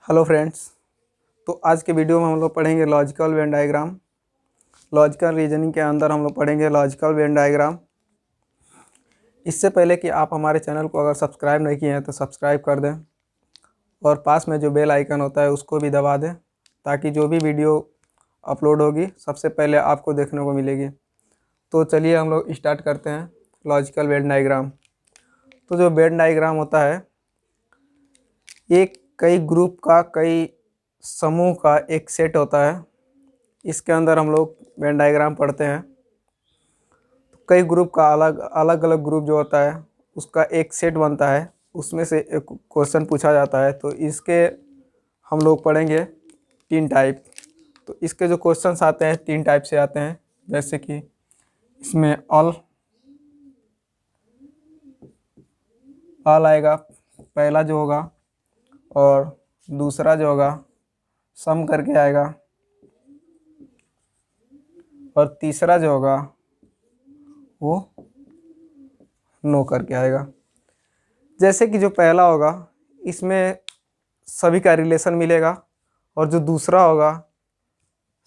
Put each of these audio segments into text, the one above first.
Hello friends. तो आज के वीडियो में हम लोग पढ़ेंगे logical Venn diagram. Logical reasoning के अंदर हम लोग पढ़ेंगे लॉजिकल वेन डायग्राम। इससे पहले कि आप हमारे चैनल को अगर सब्सक्राइब नहीं किए हैं तो सब्सक्राइब कर दें और पास में जो बेल आइकन होता है उसको भी दबा दें ताकि जो भी वीडियो अपलोड होगी सबसे पहले आपको देखने को मिलेगी। तो चलिए हम लोग स्टार्ट करते हैं लॉजिकल वेन डायग्राम। तो जो वेन डायग्राम होता है एक कई ग्रुप का कई समूह का एक सेट होता है। इसके अंदर हम लोग वेन डायग्राम पढ़ते हैं। तो कई ग्रुप का अलग अलग ग्रुप जो होता है उसका एक सेट बनता है, उसमें से एक क्वेश्चन पूछा जाता है। तो इसके हम लोग पढ़ेंगे तीन टाइप। तो इसके जो क्वेश्चंस आते हैं तीन टाइप से आते हैं, जैसे कि इसमें ऑल आएगा पहला जो होगा, और दूसरा जो होगा सम करके आएगा, और तीसरा जो होगा वो नो करके आएगा। जैसे कि जो पहला होगा इसमें सभी का रिलेशन मिलेगा, और जो दूसरा होगा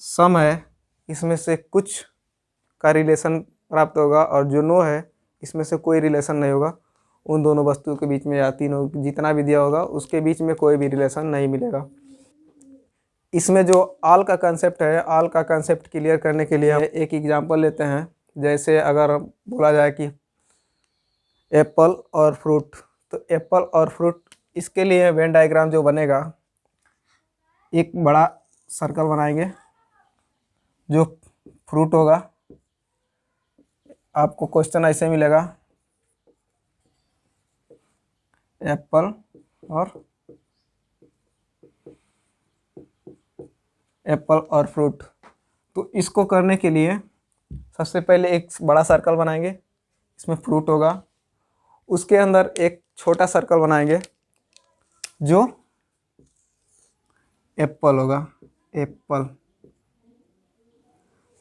सम है इसमें से कुछ का रिलेशन प्राप्त होगा, और जो नो है इसमें से कोई रिलेशन नहीं होगा। उन दोनों वस्तुओं के बीच में या तीनों जितना भी दिया होगा उसके बीच में कोई भी रिलेशन नहीं मिलेगा। इसमें जो ऑल का कंसेप्ट है, ऑल का कंसेप्ट क्लियर करने के लिए हम एक एग्जांपल लेते हैं। जैसे अगर बोला जाए कि एप्पल और फ्रूट, तो एप्पल और फ्रूट, इसके लिए वेन डायग्राम जो बनेगा, एक बड़ा सर्कल बनाएंगे। जो फ्रूट होगा आपको क्वेश्चन ऐसे मिलेगा, एप्पल और फ्रूट। तो इसको करने के लिए सबसे पहले एक बड़ा सर्कल बनाएंगे, इसमें फ्रूट होगा। उसके अंदर एक छोटा सर्कल बनाएंगे जो एप्पल होगा, एप्पल।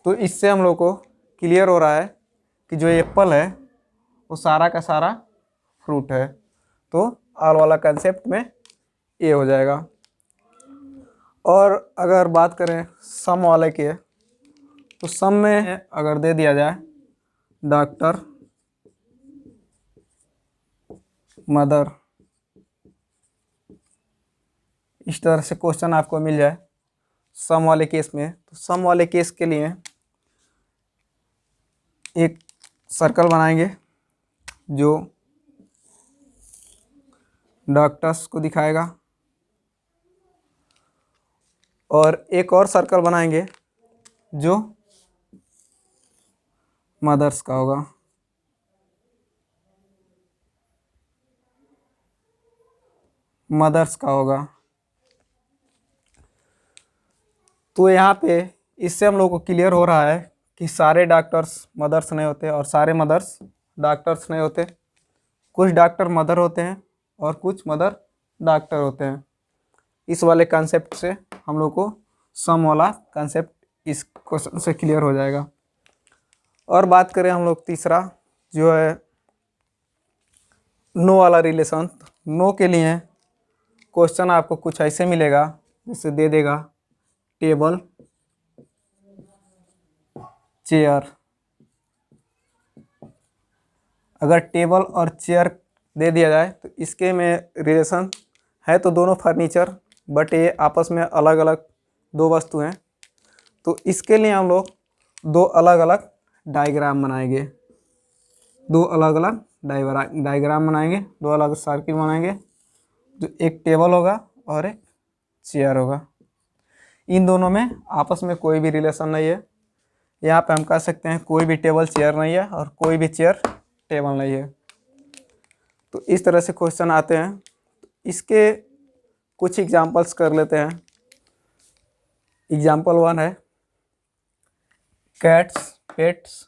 तो इससे हम लोग को क्लियर हो रहा है कि जो एप्पल है वो सारा का सारा फ्रूट है। तो ऑल वाला कंसेप्ट में ये हो जाएगा। और अगर बात करें सम वाले की, तो सम में अगर दे दिया जाए डॉक्टर, मदर, इस तरह से क्वेश्चन आपको मिल जाए सम वाले केस में, तो सम वाले केस के लिए एक सर्कल बनाएंगे जो डॉक्टर्स को दिखाएगा, और एक और सर्कल बनाएंगे जो मदर्स का होगा। मदर्स का होगा। तो यहाँ पे इससे हम लोग को क्लियर हो रहा है कि सारे डॉक्टर्स मदर्स नहीं होते और सारे मदर्स डॉक्टर्स नहीं होते। कुछ डॉक्टर मदर होते हैं और कुछ मदर डॉक्टर होते हैं। इस वाले कंसेप्ट से हम लोग को सम वाला कंसेप्ट इस क्वेश्चन से क्लियर हो जाएगा। और बात करें हम लोग तीसरा जो है नो वाला रिलेशन। नो के लिए क्वेश्चन आपको कुछ ऐसे मिलेगा, जैसे दे देगा टेबल, चेयर। अगर टेबल और चेयर दे दिया जाए तो इसके में रिलेशन है तो दोनों फर्नीचर, बट ये आपस में अलग अलग दो वस्तु हैं। तो इसके लिए हम लोग दो अलग अलग डायग्राम बनाएंगे, दो अलग अलग डायग्राम बनाएंगे, दो अलग सर्किल बनाएंगे। जो एक टेबल होगा और एक चेयर होगा। इन दोनों में आपस में कोई भी रिलेशन नहीं है। यहाँ पे हम कह सकते हैं कोई भी टेबल चेयर नहीं है और कोई भी चेयर टेबल नहीं है। तो इस तरह से क्वेश्चन आते हैं। इसके कुछ एग्जांपल्स कर लेते हैं। एग्जांपल 1 है कैट्स, पेट्स,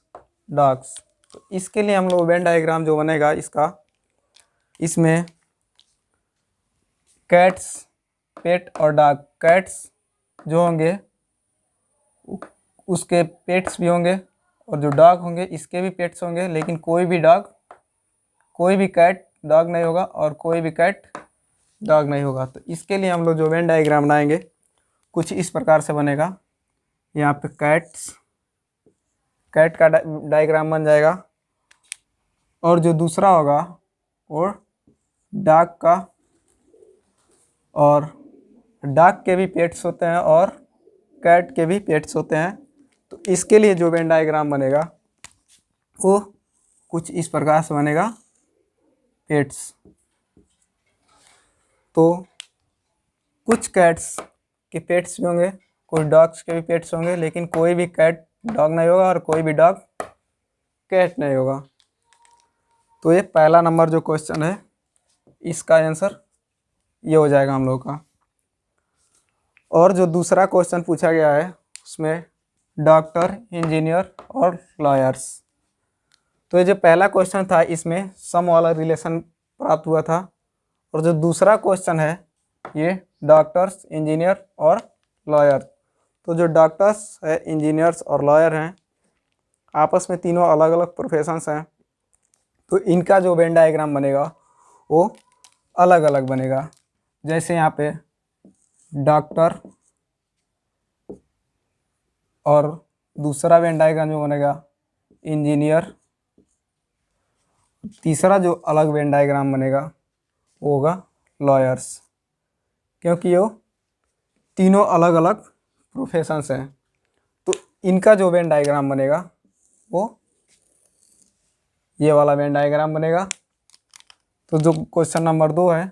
डॉग्स। तो इसके लिए हम लोग वेन डायग्राम जो बनेगा इसका, इसमें कैट्स, पेट और डॉग। कैट्स जो होंगे उसके पेट्स भी होंगे, और जो डॉग होंगे इसके भी पेट्स होंगे, लेकिन कोई भी कैट डॉग नहीं होगा और कोई भी कैट डॉग नहीं होगा। तो इसके लिए हम लोग जो वेन डायग्राम बनाएंगे कुछ इस प्रकार से बनेगा। यहाँ पे कैट का डायग्राम बन जाएगा, और जो दूसरा होगा वो डॉग का, और डॉग के भी पेट्स होते हैं और कैट के भी पेट्स होते हैं। तो इसके लिए जो वेन डायग्राम बनेगा वो कुछ इस प्रकार से बनेगा। पेट्स, तो कुछ कैट्स के पेट्स भी होंगे, कुछ डॉग्स के भी पेट्स होंगे, लेकिन कोई भी कैट डॉग नहीं होगा और कोई भी डॉग कैट नहीं होगा। तो ये पहला नंबर जो क्वेश्चन है इसका आंसर ये हो जाएगा हम लोग का। और जो दूसरा क्वेश्चन पूछा गया है उसमें डॉक्टर, इंजीनियर और लॉयर्स। तो ये जो पहला क्वेश्चन था इसमें सम वाला रिलेशन प्राप्त हुआ था, और जो दूसरा क्वेश्चन है ये डॉक्टर्स, इंजीनियर और लॉयर। तो जो डॉक्टर्स है, इंजीनियर्स और लॉयर हैं, आपस में तीनों अलग अलग प्रोफेशंस हैं। तो इनका जो वेन डायग्राम बनेगा वो अलग अलग बनेगा। जैसे यहाँ पे डॉक्टर, और दूसरा वेन डायग्राम जो बनेगा इंजीनियर, तीसरा जो अलग वेन डायग्राम बनेगा वो होगा लॉयर्स, क्योंकि वो तीनों अलग अलग प्रोफेशंस हैं। तो इनका जो वेन डायग्राम बनेगा वो ये वाला वेन डायग्राम बनेगा। तो जो क्वेश्चन नंबर 2 है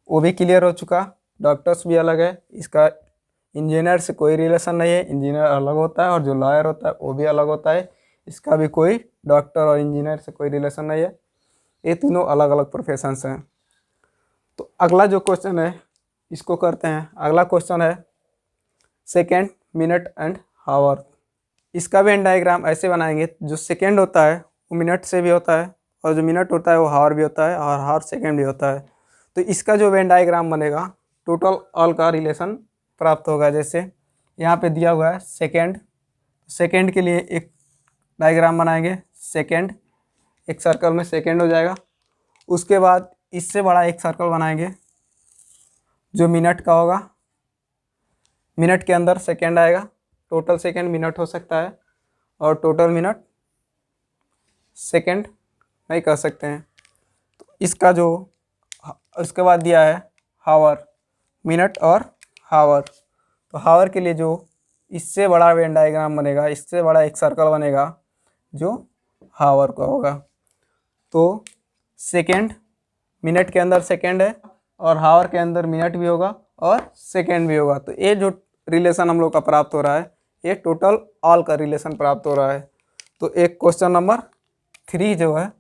वो भी क्लियर हो चुका। डॉक्टर्स भी अलग है, इसका इंजीनियर से कोई रिलेशन नहीं है, इंजीनियर अलग होता है, और जो लॉयर होता है वो भी अलग होता है, इसका भी कोई डॉक्टर और इंजीनियर से कोई रिलेशन नहीं है। ये तीनों अलग अलग प्रोफेशंस हैं। तो अगला जो क्वेश्चन है इसको करते हैं। अगला क्वेश्चन है सेकेंड, मिनट एंड हावर। इसका वेन डायग्राम ऐसे बनाएंगे, जो सेकेंड होता है वो मिनट से भी होता है, और जो मिनट होता है वो हावर भी होता है, और हावर सेकेंड भी होता है। तो इसका जो वेन डायग्राम बनेगा टोटल ऑल का रिलेशन प्राप्त होगा। जैसे यहाँ पे दिया हुआ है सेकेंड, सेकेंड के लिए एक डायग्राम बनाएंगे। सेकेंड, एक सर्कल में सेकेंड हो जाएगा। उसके बाद इससे बड़ा एक सर्कल बनाएंगे जो मिनट का होगा। मिनट के अंदर सेकेंड आएगा, टोटल सेकेंड मिनट हो सकता है, और टोटल मिनट सेकेंड नहीं कर सकते हैं। तो इसका जो इसके बाद दिया है हावर, मिनट और हावर। तो हावर के लिए जो इससे बड़ा वेन डायग्राम बनेगा, इससे बड़ा एक सर्कल बनेगा जो हावर का होगा। तो सेकेंड, मिनट के अंदर सेकेंड है, और हावर के अंदर मिनट भी होगा और सेकेंड भी होगा। तो ये जो रिलेशन हम लोग का प्राप्त हो रहा है ये टोटल ऑल का रिलेशन प्राप्त हो रहा है। तो एक क्वेश्चन नंबर 3 जो है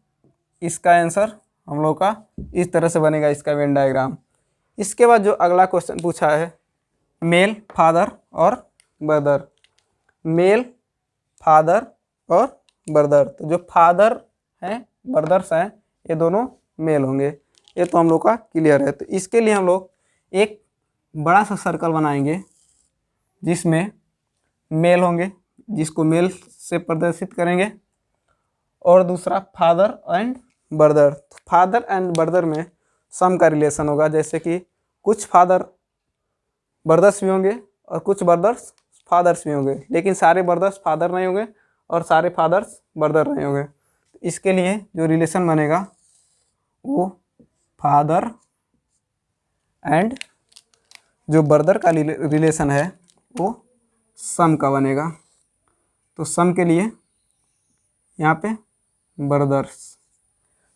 इसका आंसर हम लोग का इस तरह से बनेगा, इसका वेन डायग्राम। इसके बाद जो अगला क्वेश्चन पूछा है मेल, फादर और ब्रदर। मेल, फादर और ब्रदर। तो जो फादर हैं, ब्रदर्स हैं, ये दोनों मेल होंगे। ये तो हम लोग का क्लियर है। तो इसके लिए हम लोग एक बड़ा सा सर्कल बनाएंगे जिसमें मेल होंगे, जिसको मेल से प्रदर्शित करेंगे, और दूसरा father and brother. Father and brother में सम का रिलेशन होगा। जैसे कि कुछ फादर ब्रदर्स भी होंगे और कुछ ब्रदर्स फादर्स भी होंगे, लेकिन सारे ब्रदर्स फादर नहीं होंगे और सारे फादर्स ब्रदर नहीं होंगे। तो इसके लिए जो रिलेशन बनेगा वो फादर एंड जो ब्रदर का रिलेशन है वो सम का बनेगा। तो सम के लिए यहाँ पे ब्रदर्स,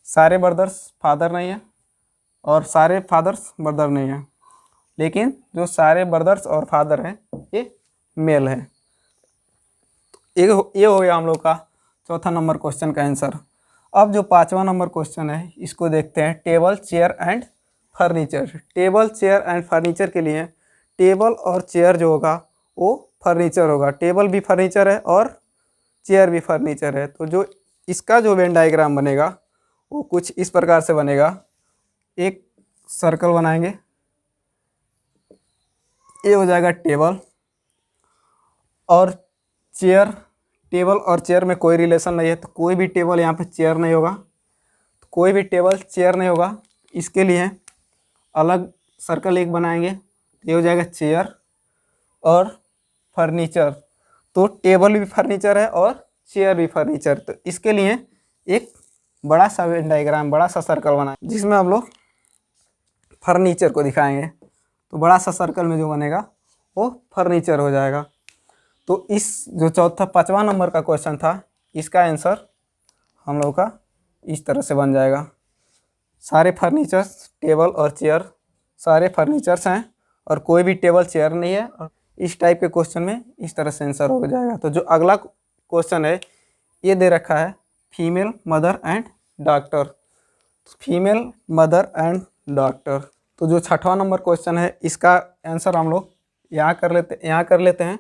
सारे ब्रदर्स फादर नहीं है और सारे फादर्स ब्रदर नहीं है, लेकिन जो सारे ब्रदर्स और फादर हैं ये मेल है। ये हो गया हम लोग का चौथा नंबर क्वेश्चन का आंसर। अब जो 5वां नंबर क्वेश्चन है इसको देखते हैं, table, chair and furniture. Table, chair and furniture के लिए टेबल और चेयर जो होगा वो फर्नीचर होगा। टेबल भी फर्नीचर है और चेयर भी फर्नीचर है। तो जो इसका जो वेन डायग्राम बनेगा वो कुछ इस प्रकार से बनेगा। एक सर्कल बनाएंगे, ये हो जाएगा टेबल और चेयर। टेबल और चेयर में कोई रिलेशन नहीं है, तो कोई भी टेबल यहाँ पे चेयर नहीं होगा, तो कोई भी टेबल चेयर नहीं होगा। इसके लिए अलग सर्कल एक बनाएंगे, ये हो जाएगा चेयर और फर्नीचर। तो टेबल भी फर्नीचर है और चेयर भी फर्नीचर। तो इसके लिए एक बड़ा सा वेन डायग्राम, बड़ा सा सर्कल बनाएंगे जिसमें हम लोग फर्नीचर को दिखाएंगे। तो बड़ा सा सर्कल में जो बनेगा वो फर्नीचर हो जाएगा। तो इस जो चौथा 5वां नंबर का क्वेश्चन था, इसका आंसर हम लोग का इस तरह से बन जाएगा। सारे फर्नीचर्स, टेबल और चेयर सारे फर्नीचर्स हैं और कोई भी टेबल चेयर नहीं है। और इस टाइप के क्वेश्चन में इस तरह से आंसर हो जाएगा। तो जो अगला क्वेश्चन है ये दे रखा है female mother and doctor. Female mother and doctor. तो जो 6वां नंबर क्वेश्चन है इसका आंसर हम लोग यहाँ कर लेते हैं।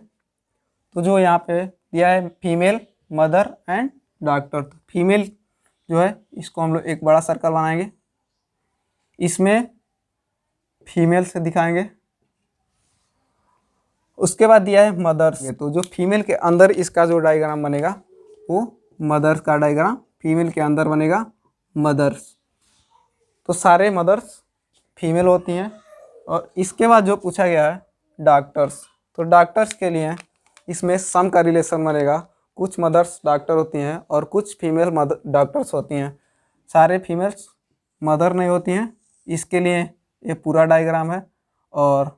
तो जो यहाँ पे दिया है फीमेल मदर एंड डॉक्टर, तो फीमेल जो है इसको हम लोग एक बड़ा सर्कल बनाएंगे, इसमें फीमेल से दिखाएंगे। उसके बाद दिया है मदर्स। तो जो फीमेल के अंदर इसका जो डायग्राम बनेगा वो मदर्स का डायग्राम फीमेल के अंदर बनेगा, मदर्स। तो सारे मदर्स फीमेल होती हैं। और इसके बाद जो पूछा गया है डॉक्टर्स, तो डॉक्टर्स के लिए इसमें सम का रिलेशन बनेगा। कुछ मदर्स डॉक्टर होती हैं और कुछ फीमेल मदर डॉक्टर्स होती हैं। सारे फीमेल्स मदर नहीं होती हैं। इसके लिए ये पूरा डायग्राम है। और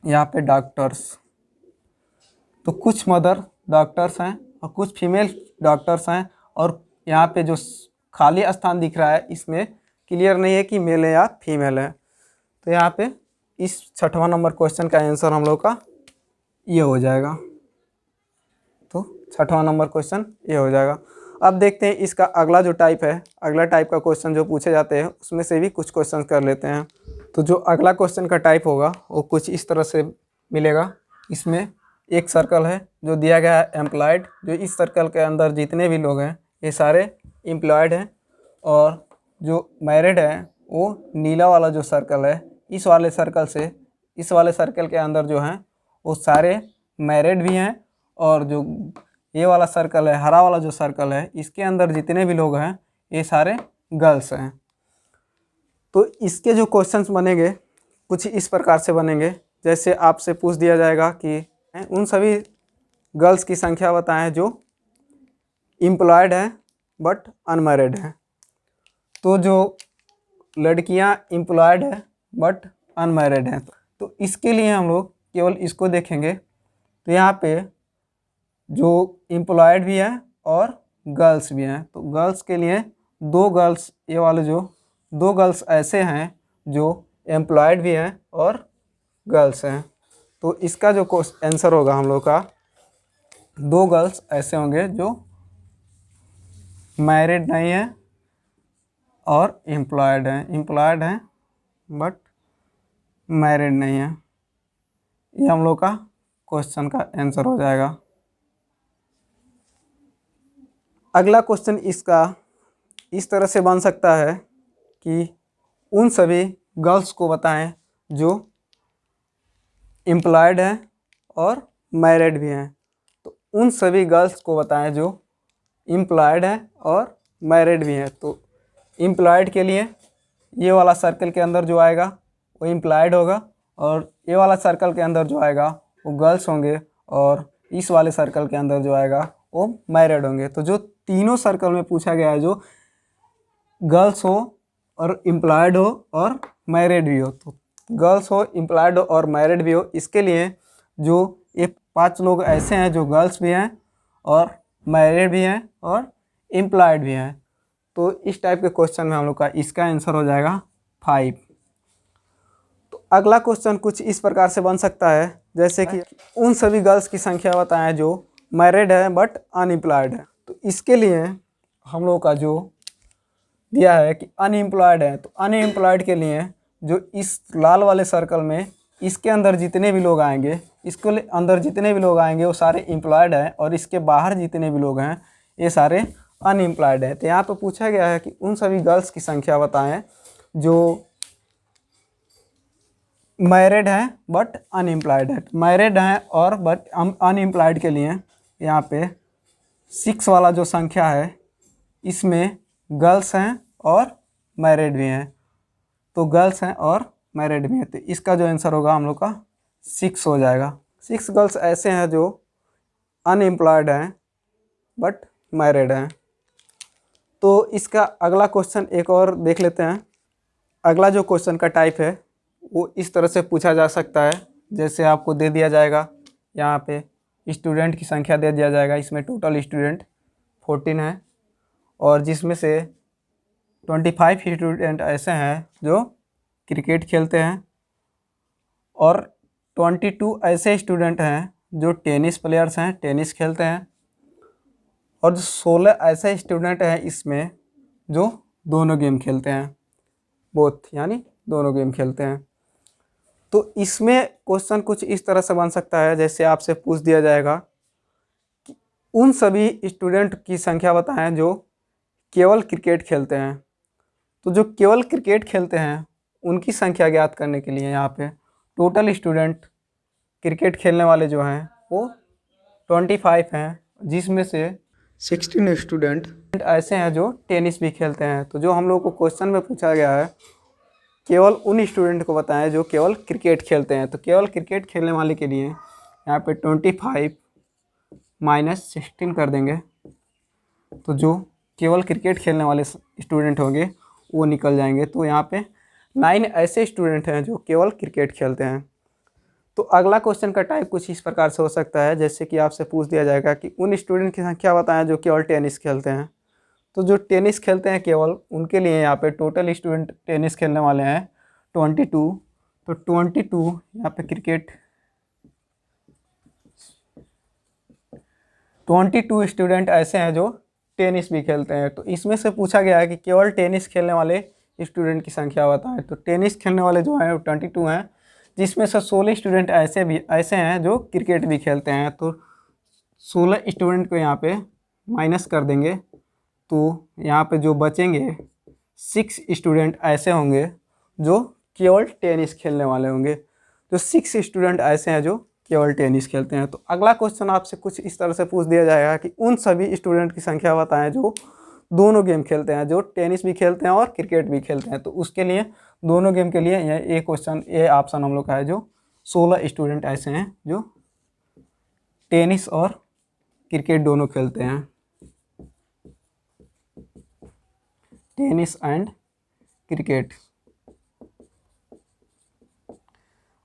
यहाँ पे डॉक्टर्स, तो कुछ मदर डॉक्टर्स हैं और कुछ फीमेल डॉक्टर्स हैं। और यहाँ पे जो खाली स्थान दिख रहा है इसमें क्लियर नहीं है कि मेल है या फीमेल है। तो यहाँ पे इस 6वां नंबर क्वेश्चन का आंसर हम लोग का ये हो जाएगा। तो 6वां नंबर क्वेश्चन ये हो जाएगा। अब देखते हैं इसका अगला जो टाइप है, अगला टाइप का क्वेश्चन जो पूछे जाते हैं उसमें से भी कुछ क्वेश्चन कर लेते हैं। तो जो अगला क्वेश्चन का टाइप होगा वो कुछ इस तरह से मिलेगा। इसमें एक सर्कल है जो दिया गया है एम्प्लॉयड। जो इस सर्कल के अंदर जितने भी लोग हैं ये सारे एम्प्लॉयड हैं। और जो मैरिड है वो नीला वाला जो सर्कल है, इस वाले सर्कल से इस वाले सर्कल के अंदर जो हैं वो सारे मैरिड भी हैं। और जो ये वाला सर्कल है, हरा वाला जो सर्कल है, इसके अंदर जितने भी लोग हैं ये सारे गर्ल्स हैं। तो इसके जो क्वेश्चंस बनेंगे कुछ इस प्रकार से बनेंगे। जैसे आपसे पूछ दिया जाएगा कि उन सभी गर्ल्स की संख्या बताएं जो एम्प्लॉयड हैं बट अनमैरिड हैं। तो जो लड़कियां एम्प्लॉयड हैं बट अनमैरिड हैं, तो इसके लिए हम लोग केवल इसको देखेंगे। तो यहाँ पे जो एम्प्लॉयड भी हैं और गर्ल्स भी हैं। तो गर्ल्स के लिए दो गर्ल्स, ये वाले जो दो गर्ल्स ऐसे हैं जो एम्प्लॉयड भी हैं और गर्ल्स हैं। तो इसका जो आंसर होगा हम लोग का, दो गर्ल्स ऐसे होंगे जो मैरिड नहीं है और एम्प्लॉयड हैं बट मैरिड नहीं है। ये हम लोग का क्वेश्चन का आंसर हो जाएगा। अगला क्वेश्चन इसका इस तरह से बन सकता है कि उन सभी गर्ल्स को बताएं जो एम्प्लॉयड हैं और मैरिड भी हैं। तो उन सभी गर्ल्स को बताएं जो एम्प्लॉयड हैं और मैरिड भी हैं। तो एम्प्लॉयड के लिए ये वाला सर्कल के अंदर जो आएगा वो एम्प्लॉयड होगा और ये वाला सर्कल के अंदर जो आएगा वो गर्ल्स होंगे और इस वाले सर्कल के अंदर जो आएगा वो मैरिड होंगे। तो जो तीनों सर्कल में पूछा गया है जो गर्ल्स हो और एम्प्लॉयड हो और मैरिड भी हो, तो गर्ल्स हो, एम्प्लॉयड हो और मैरिड भी हो, इसके लिए जो ये 5 लोग ऐसे हैं जो गर्ल्स भी हैं और मैरिड भी हैं और एम्प्लॉयड भी हैं। तो इस टाइप के क्वेश्चन में हम लोग का इसका आंसर हो जाएगा 5। तो अगला क्वेश्चन कुछ इस प्रकार से बन सकता है जैसे कि उन सभी गर्ल्स की संख्या बताएं जो मैरिड है बट अनएम्प्लॉयड है। तो इसके लिए हम लोग का जो दिया है कि अनएम्प्लॉयड है, तो अनएम्प्लॉयड के लिए जो इस लाल वाले सर्कल में इसके अंदर जितने भी लोग आएंगे, इसके अंदर जितने भी लोग आएंगे वो सारे एम्प्लॉयड हैं और इसके बाहर जितने भी लोग हैं ये सारे अनएम्प्लॉयड हैं। तो यहाँ पे पूछा गया है कि उन सभी गर्ल्स की संख्या बताएं जो मैरिड हैं बट अनएम्प्लॉयड है। मैरिड हैं और बट अनएम्प्लॉयड के लिए यहाँ पे 6 वाला जो संख्या है इसमें गर्ल्स हैं और मैरिड भी हैं। तो गर्ल्स हैं और मैरिड भी हैं, तो इसका जो आंसर होगा हम लोग का 6 हो जाएगा। 6 गर्ल्स ऐसे हैं जो अनएम्प्लॉयड हैं बट मैरिड हैं। तो इसका अगला क्वेश्चन एक और देख लेते हैं। अगला जो क्वेश्चन का टाइप है वो इस तरह से पूछा जा सकता है, जैसे आपको दे दिया जाएगा यहाँ पे स्टूडेंट की संख्या दे दिया जाएगा। इसमें टोटल स्टूडेंट 14 है और जिसमें से 25 स्टूडेंट ऐसे हैं जो क्रिकेट खेलते हैं और 22 ऐसे स्टूडेंट हैं जो टेनिस प्लेयर्स हैं, टेनिस खेलते हैं, और जो 16 ऐसे स्टूडेंट हैं इसमें जो दोनों गेम खेलते हैं, बोथ यानी दोनों गेम खेलते हैं। तो इसमें क्वेश्चन कुछ इस तरह से बन सकता है, जैसे आपसे पूछ दिया जाएगा कि उन सभी स्टूडेंट की संख्या बताएं जो केवल क्रिकेट खेलते हैं। तो जो केवल क्रिकेट खेलते हैं उनकी संख्या ज्ञात करने के लिए यहाँ पे टोटल स्टूडेंट क्रिकेट खेलने वाले जो हैं वो 25 हैं, जिसमें से 16 स्टूडेंट ऐसे हैं जो टेनिस भी खेलते हैं। तो जो हम लोग को क्वेश्चन में पूछा गया है केवल उन स्टूडेंट को बताएं जो केवल क्रिकेट खेलते हैं। तो केवल क्रिकेट खेलने वाले के लिए यहाँ पे 25 माइनस 16 कर देंगे, तो जो केवल क्रिकेट खेलने वाले स्टूडेंट होंगे वो निकल जाएंगे। तो यहाँ पे 9 ऐसे स्टूडेंट हैं जो केवल क्रिकेट खेलते हैं। तो अगला क्वेश्चन का टाइप कुछ इस प्रकार से हो सकता है, जैसे कि आपसे पूछ दिया जाएगा कि उन स्टूडेंट की संख्या बताएं जो केवल टेनिस खेलते हैं। तो जो टेनिस खेलते हैं केवल उनके लिए यहाँ पे टोटल स्टूडेंट टेनिस खेलने वाले हैं 22। तो 22 यहाँ पे क्रिकेट 22 स्टूडेंट ऐसे हैं जो टेनिस भी खेलते हैं। तो इसमें से पूछा गया है कि केवल टेनिस खेलने वाले स्टूडेंट की संख्या बताएं। तो टेनिस खेलने वाले जो हैं वो 22 हैं, जिसमें से 16 स्टूडेंट ऐसे हैं जो क्रिकेट भी खेलते हैं। तो 16 स्टूडेंट को यहाँ पे माइनस कर देंगे, तो यहाँ पे जो बचेंगे 6 स्टूडेंट ऐसे होंगे जो केवल टेनिस खेलने वाले होंगे। तो 6 स्टूडेंट ऐसे हैं जो केवल टेनिस खेलते हैं। तो अगला क्वेश्चन आपसे कुछ इस तरह से पूछ दिया जाएगा कि उन सभी स्टूडेंट की संख्या बताएं जो दोनों गेम खेलते हैं, जो टेनिस भी खेलते हैं और क्रिकेट भी खेलते हैं। तो उसके लिए दोनों गेम के लिए ये क्वेश्चन, ये ऑप्शन हम लोग का है जो 16 स्टूडेंट ऐसे हैं जो टेनिस और क्रिकेट दोनों खेलते हैं, टेनिस एंड क्रिकेट।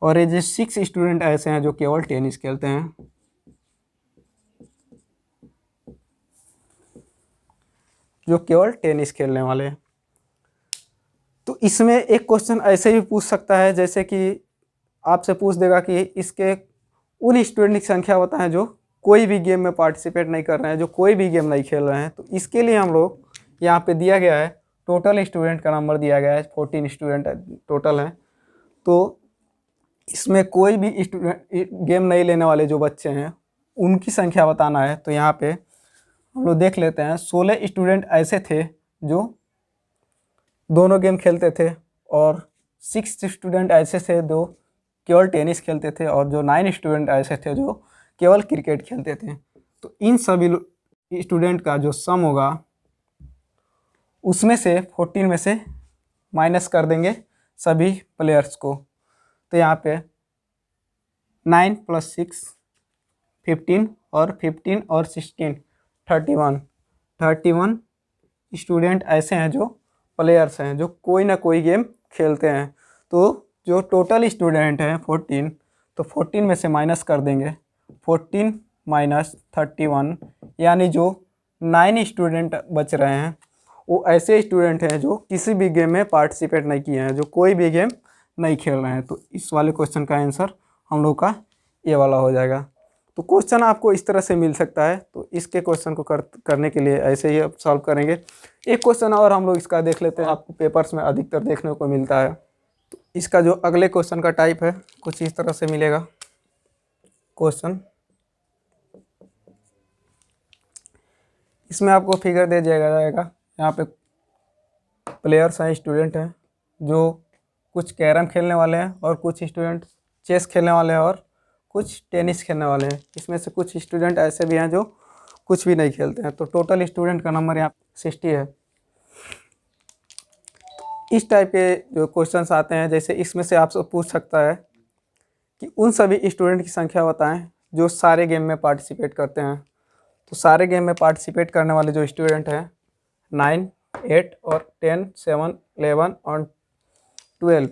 और ये जो 6 स्टूडेंट ऐसे हैं जो केवल टेनिस खेलते हैं। जो केवल टेनिस खेलने वाले हैं। तो इसमें एक क्वेश्चन ऐसे भी पूछ सकता है, जैसे कि आपसे पूछ देगा कि इसके उन स्टूडेंट की संख्या बताएं जो कोई भी गेम में पार्टिसिपेट नहीं कर रहे हैं, जो कोई भी गेम नहीं खेल रहे हैं। तो इसके लिए हम लोग यहाँ पे दिया गया है टोटल स्टूडेंट का नंबर दिया गया है, 14 स्टूडेंट टोटल हैं। तो इसमें कोई भी स्टूडेंट गेम नहीं लेने वाले जो बच्चे हैं उनकी संख्या बताना है। तो यहाँ पे हम लोग देख लेते हैं 16 स्टूडेंट ऐसे थे जो दोनों गेम खेलते थे और 6 स्टूडेंट ऐसे थे जो केवल टेनिस खेलते थे और जो 9 स्टूडेंट ऐसे थे जो केवल क्रिकेट खेलते थे। तो इन सभी स्टूडेंट का जो सम होगा उसमें से 14 में से माइनस कर देंगे सभी प्लेयर्स को। तो यहाँ पे 9 + 6 15 और 15 और 16 31 स्टूडेंट ऐसे हैं जो प्लेयर्स हैं जो कोई ना कोई गेम खेलते हैं। तो जो टोटल स्टूडेंट हैं 14, तो 14 में से माइनस कर देंगे 14 - 31, यानी जो 9 स्टूडेंट बच रहे हैं वो ऐसे स्टूडेंट हैं जो किसी भी गेम में पार्टिसिपेट नहीं किए हैं, जो कोई भी गेम नहीं खेल रहे हैं। तो इस वाले क्वेश्चन का आंसर हम लोग का ये वाला हो जाएगा। तो क्वेश्चन आपको इस तरह से मिल सकता है। तो इसके क्वेश्चन को करने के लिए ऐसे ही आप सॉल्व करेंगे। एक क्वेश्चन और हम लोग इसका देख लेते हैं, आपको पेपर्स में अधिकतर देखने को मिलता है। तो इसका जो अगले क्वेश्चन का टाइप है कुछ इस तरह से मिलेगा क्वेश्चन। इसमें आपको फिगर दे दिया जाएगा, यहाँ पे प्लेयर्स हैं, स्टूडेंट हैं जो कुछ कैरम खेलने वाले हैं और कुछ स्टूडेंट चेस खेलने वाले हैं और कुछ टेनिस खेलने वाले हैं। इसमें से कुछ स्टूडेंट ऐसे भी हैं जो कुछ भी नहीं खेलते हैं। तो टोटल स्टूडेंट का नंबर यहाँ 60 है। इस टाइप के जो क्वेश्चंस आते हैं, जैसे इसमें से आपसे पूछ सकता है कि उन सभी स्टूडेंट की संख्या बताएं जो सारे गेम में पार्टिसिपेट करते हैं। तो सारे गेम में पार्टिसिपेट करने वाले जो स्टूडेंट हैं 9, 8 और 10, 7, 11 और 12,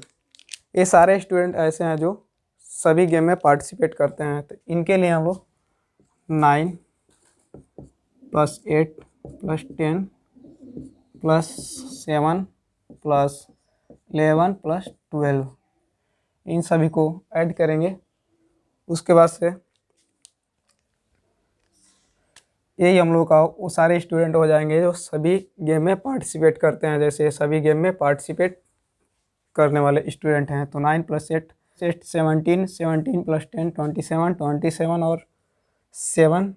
ये सारे स्टूडेंट ऐसे हैं जो सभी गेम में पार्टिसिपेट करते हैं। तो इनके लिए हम लोग 9 + 8 + 10 + 7 + 11 + 12 इन सभी को ऐड करेंगे। उसके बाद से यही हम लोग का वो सारे स्टूडेंट हो जाएंगे जो सभी गेम में पार्टिसिपेट करते हैं, जैसे सभी गेम में पार्टिसिपेट करने वाले स्टूडेंट हैं। तो 9 + 8 8 17 17 + 10 27 27 और 7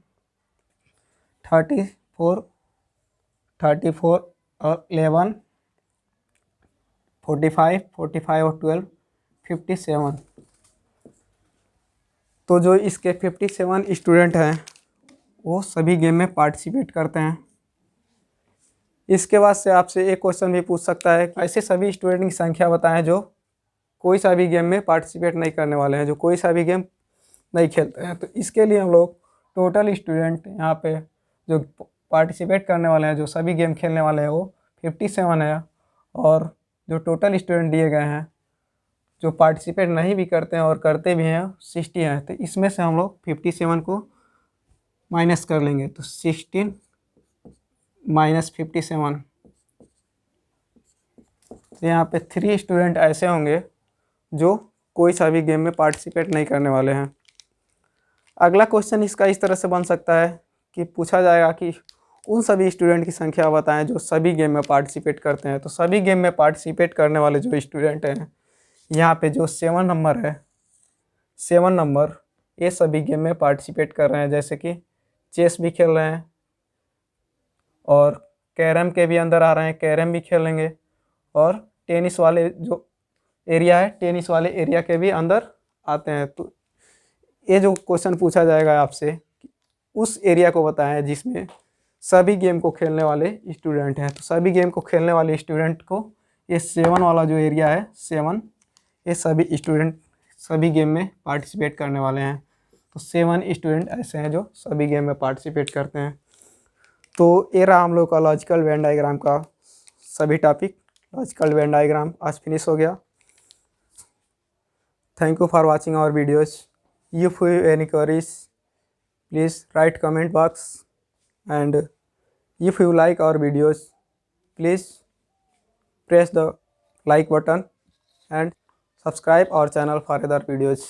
34 34 और 11 45 45 और 12 57। तो जो इसके 57 स्टूडेंट हैं वो सभी गेम में पार्टिसिपेट करते हैं। इसके बाद से आपसे एक क्वेश्चन भी पूछ सकता है, ऐसे सभी स्टूडेंट की संख्या बताएं जो कोई सा भी गेम में पार्टिसिपेट नहीं करने वाले हैं, जो कोई सा भी गेम नहीं खेलते हैं। तो इसके लिए हम लोग टोटल स्टूडेंट यहाँ पे जो पार्टिसिपेट करने वाले हैं, जो सभी गेम खेलने वाले हैं, वो 57 है। और जो टोटल स्टूडेंट दिए गए हैं जो पार्टिसिपेट नहीं भी करते हैं और करते भी हैं 60 हैं। तो इसमें से हम लोग 57 को माइनस कर लेंगे। तो 16 - 57, तो यहाँ पे 3 स्टूडेंट ऐसे होंगे जो कोई सा भी गेम में पार्टिसिपेट नहीं करने वाले हैं। अगला क्वेश्चन इसका इस तरह से बन सकता है कि पूछा जाएगा कि उन सभी स्टूडेंट की संख्या बताएं जो सभी गेम में पार्टिसिपेट करते हैं। तो सभी गेम में पार्टिसिपेट करने वाले जो स्टूडेंट हैं, यहाँ पे जो 7 नंबर है, 7 नंबर ये सभी गेम में पार्टिसिपेट कर रहे हैं, जैसे कि चेस भी खेल रहे हैं और कैरम के भी अंदर आ रहे हैं, कैरम भी खेलेंगे और टेनिस वाले जो एरिया है, टेनिस वाले एरिया के भी अंदर आते हैं। तो ये जो क्वेश्चन पूछा जाएगा आपसे, उस एरिया को बताएं जिसमें सभी गेम को खेलने वाले स्टूडेंट हैं। तो सभी गेम को खेलने वाले स्टूडेंट को ये 7 वाला जो एरिया है, 7, ये सभी स्टूडेंट सभी गेम में पार्टिसिपेट करने वाले हैं। तो 7 स्टूडेंट ऐसे हैं जो सभी गेम में पार्टिसिपेट करते हैं। तो ये रहा हम लोग का लॉजिकल वेन डायग्राम का सभी टॉपिक। लॉजिकल वेन डायग्राम आज फिनिश हो गया। Thank you for watching our videos. If you have any queries, please write comment box, and if you like our videos, please press the like button and subscribe our channel for other videos.